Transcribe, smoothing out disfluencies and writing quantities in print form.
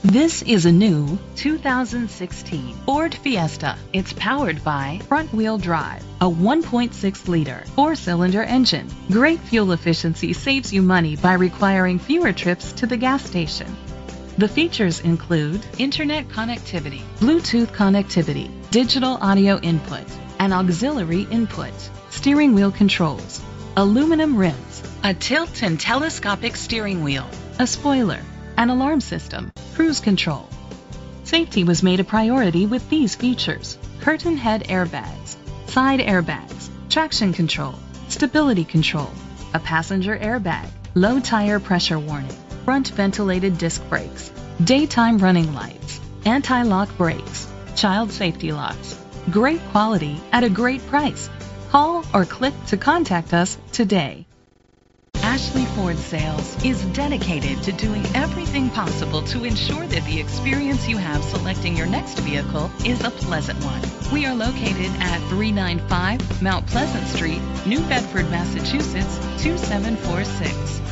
This is a new 2016 Ford Fiesta. It's powered by front-wheel drive, a 1.6-liter four-cylinder engine. Great fuel efficiency saves you money by requiring fewer trips to the gas station. The features include internet connectivity, Bluetooth connectivity, digital audio input, an auxiliary input, steering wheel controls, aluminum rims, a tilt and telescopic steering wheel, a spoiler, an alarm system, cruise control. Safety was made a priority with these features: curtain head airbags, side airbags, traction control, stability control, a passenger airbag, low tire pressure warning, front ventilated disc brakes, daytime running lights, anti-lock brakes, child safety locks. Great quality at a great price. Call or click to contact us today. Ashley Ford Sales is dedicated to doing everything possible to ensure that the experience you have selecting your next vehicle is a pleasant one. We are located at 395 Mount Pleasant Street, New Bedford, Massachusetts 2746.